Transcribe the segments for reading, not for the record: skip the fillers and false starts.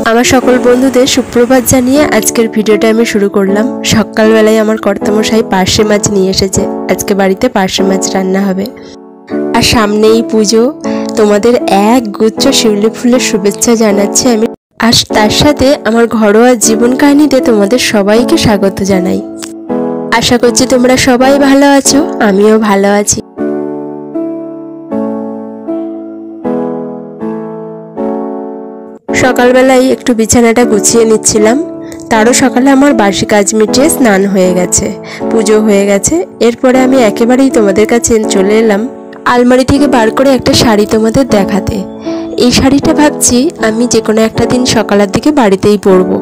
আমার সকল বন্ধুদের সুপ্রভাত জানিয়ে আজকের ভিডিওটা আমি শুরু করলাম। সকালবেলায় আমার কর্তামশাই পার্শে মাছ নিয়ে এসেছে। আজকে বাড়িতে পার্শে মাছ রান্না হবে। আর সামনেই পুজো, তোমাদের এক গুচ্ছ শিউলি ফুলের শুভেচ্ছা জানাচ্ছি আমি। আর তার সাথে আমার ঘরোয়া জীবন কাহিনীতে তোমাদের সবাইকে স্বাগত জানাই। আশা করছি তোমরা সবাই ভালো আছো, আমিও ভালো আছি। সকালবেলায় একটু বিছানাটা গুছিয়ে নিচ্ছিলাম। তারও সকালে আমার বাসি কাজ মিটিয়ে স্নান হয়ে গেছে, পুজো হয়ে গেছে। এরপরে আমি একেবারেই তোমাদের কাছে চলে এলাম আলমারি থেকে বার করে একটা শাড়ি তোমাদের দেখাতে। এই শাড়িটা ভাবছি আমি যে কোনো একটা দিন সকালের দিকে বাড়িতেই পরবো,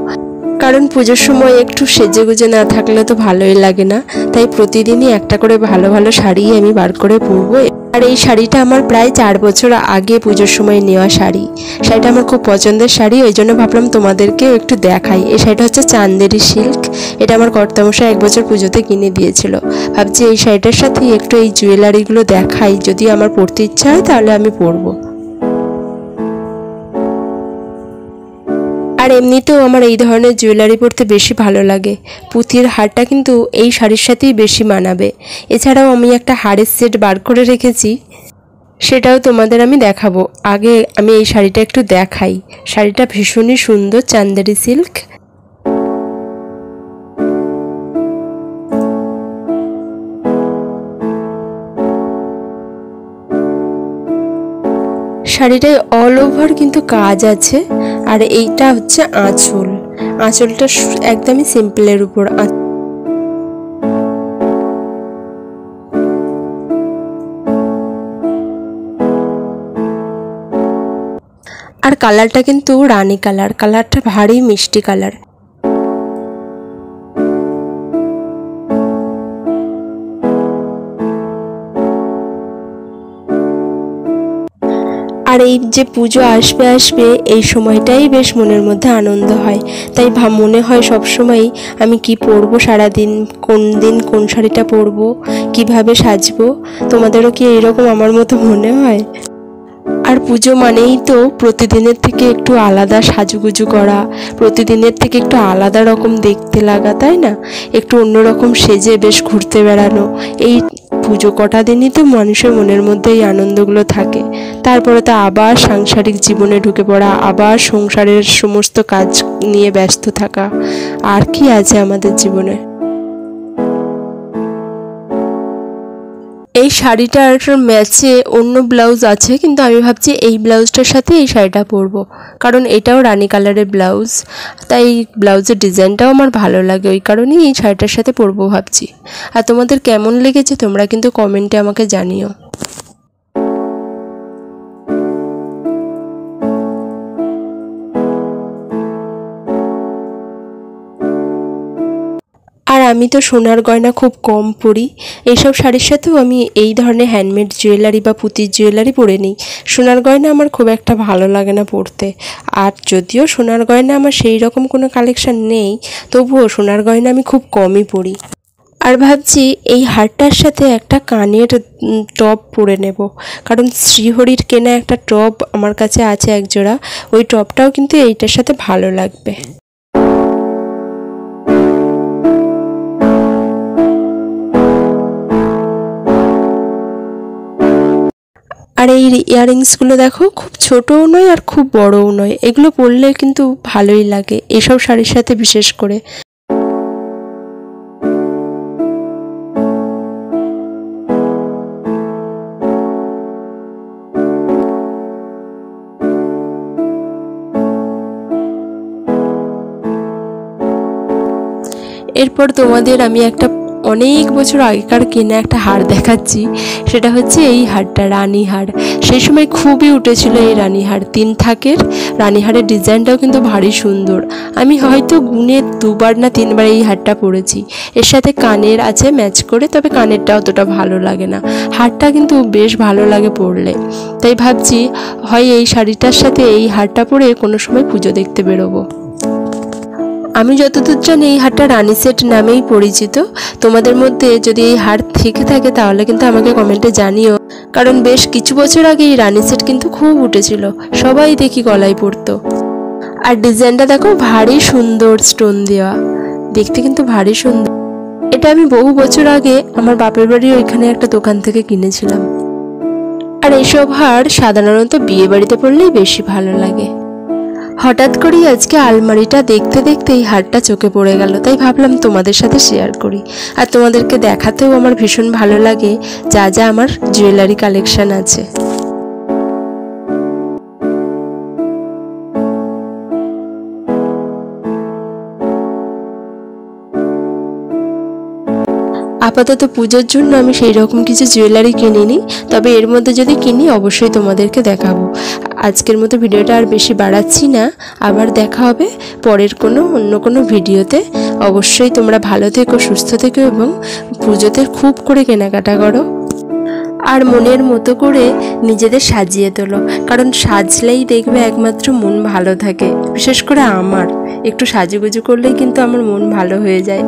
কারণ পুজোর সময় একটু সেজে গুজে না থাকলে তো ভালোই লাগে না। তাই প্রতিদিনই একটা করে ভালো ভালো শাড়ি আমি বার করে পরবো। আর এই শাড়িটা আমার প্রায় 4 বছর আগে পুজোর সময় নেওয়া শাড়ি। শাড়িটা আমার খুব পছন্দের শাড়ি, ওই জন্য ভাবলাম তোমাদেরকেও একটু দেখাই। এই শাড়িটা হচ্ছে চান্দেরি সিল্ক। এটা আমার কর্তামশাই 1 বছর পুজোতে কিনে দিয়েছিল। ভাবছি এই শাড়িটার সাথে একটু এই জুয়েলারিগুলো দেখাই, যদি আমার পরতে ইচ্ছা হয় তাহলে আমি পরবো। আর এমনিতেও আমার এই ধরনের জুয়েলারি পরতে বেশি ভালো লাগে। পুঁতির হারটা কিন্তু এই শাড়ির সাথেই বেশি মানাবে। এছাড়াও আমি একটা হারের সেট বার করে রেখেছি, সেটাও তোমাদের আমি দেখাবো। আগে আমি এই শাড়িটা একটু দেখাই। শাড়িটা ভীষণই সুন্দর, চান্দেরি সিল্ক। শাড়িটায় অল ওভার কিন্তু কাজ আছে। আর এইটা হচ্ছে আঁচল। আঁচলটা একদমই সিম্পলের উপর। আর কালারটা কিন্তু রানী কালার, কালারটা ভারী মিষ্টি কালার। আর এই যে পুজো আসবে এই সময়টাই বেশ মনের মধ্যে আনন্দ হয়। তাই মনে হয় সবসময়ই আমি কি পরবো সারাদিন, কোন দিন কোন শাড়িটা পরবো, কিভাবে সাজবো। তোমাদেরও কি এইরকম আমার মতো মনে হয়? আর পুজো মানেই তো প্রতিদিনের থেকে একটু আলাদা সাজুগুজু করা, প্রতিদিনের থেকে একটু আলাদা রকম দেখতে লাগা, তাই না? একটু অন্যরকম সেজে বেশ ঘুরতে বেড়ানো। এই পুজো কটা দিনই তো মানুষের মনের মধ্যে এই আনন্দগুলো থাকে। তারপরে তো আবার সাংসারিক জীবনে ঢুকে পড়া, আবার সংসারের সমস্ত কাজ নিয়ে ব্যস্ত থাকা। আর কি আছে আমাদের জীবনে? এই শাড়িটার ম্যাচে অন্য ব্লাউজ আছে, কিন্তু আমি ভাবছি এই ব্লাউজটার সাথে এই শাড়িটা পরবো, কারণ এটাও রানী কালারের ব্লাউজ। তাই ব্লাউজের ডিজাইনটাও আমার ভালো লাগে, ওই কারণেই এই শাড়িটার সাথে পরবো ভাবছি। আর তোমাদের কেমন লেগেছে তোমরা কিন্তু কমেন্টে আমাকে জানিও। আর আমি তো সোনার গয়না খুব কম পরি। এইসব শাড়ির সাথেও আমি এই ধরনের হ্যান্ডমেড জুয়েলারি বা পুঁতির জুয়েলারি পরে নিই। সোনার গয়না আমার খুব একটা ভালো লাগে না পরতে। আর যদিও সোনার গয়না আমার সেই রকম কোনো কালেকশান নেই, তবুও সোনার গয়না আমি খুব কমই পরি। আর ভাবছি এই হারটার সাথে একটা কানের টপ পরে নেব, কারণ শ্রীহরির কেনা একটা টপ আমার কাছে আছে একজোড়া। ওই টপটাও কিন্তু এইটার সাথে ভালো লাগবে। আর এই ইয়াররিংসগুলো দেখো, খুব ছোটও নয় আর খুব বড়ও নয়। এগুলো পরলে কিন্তু ভালোই লাগে এসব শাড়ির সাথে বিশেষ করে। এরপর তোমাদের আমি একটা অনেক বছর আগেকার কেনা একটা হার দেখাচ্ছি। সেটা হচ্ছে এই হারটা, রানী হার। সেই সময় খুবই উঠেছিল এই রানী হার। 3 থাকের রানী হারের ডিজাইনটাও কিন্তু ভারী সুন্দর। আমি হয়তো গুনে 2বার না 3বার এই হারটা পরেছি। এর সাথে কানের আছে ম্যাচ করে, তবে কানেরটা অতটা ভালো লাগে না। হারটা কিন্তু বেশ ভালো লাগে পরলে। তাই ভাবছি হয় এই শাড়িটার সাথে এই হারটা পরে কোনো সময় পুজো দেখতে বেরোবো। আমি যতদূর জানি এই হারটা রানী সেট নামেই পরিচিত। তোমাদের মধ্যে যদি এই হার থেকে থাকে তাহলে কিন্তু আমাকে কমেন্টে জানিও, কারণ বেশ কিছু বছর আগে এই রানী সেট কিন্তু খুব উঠেছিল, সবাই দেখি গলায় পরতো। আর ডিজাইনটা দেখো ভারী সুন্দর, স্টোন দেওয়া, দেখতে কিন্তু ভারী সুন্দর। এটা আমি বহু বছর আগে আমার বাপের বাড়ির ওইখানে একটা দোকান থেকে কিনেছিলাম। আর এসব হার সাধারণত বিয়ে বাড়িতে পরলেই বেশি ভালো লাগে। হঠাৎ করেই আজকে আলমারিটা দেখতে দেখতে এই হারটা চোখে পড়ে গেল, তাই ভাবলাম তোমাদের সাথে শেয়ার করি। আর তোমাদেরকে দেখাতেও আমার ভীষণ ভালো লাগে যা যা আমার জুয়েলারি কালেকশন আছে। আপাতত পুজোর জন্য আমি সেই রকম কিছু জুয়েলারি কিনিনি, তবে এর মধ্যে যদি কিনি অবশ্যই তোমাদেরকে দেখাবো। আজকের মতো ভিডিওটা আর বেশি বাড়াচ্ছি না, আবার দেখা হবে পরের অন্য কোনো ভিডিওতে। অবশ্যই তোমরা ভালো থেকো, সুস্থ থেকো এবং পুজোতে খুব করে কেনাকাটা করো। আর মনের মতো করে নিজেদের সাজিয়ে তোলো, কারণ সাজলেই দেখবে একমাত্র মন ভালো থাকে। বিশেষ করে আমার একটু সাজুগুজু করলেই কিন্তু আমার মন ভালো হয়ে যায়।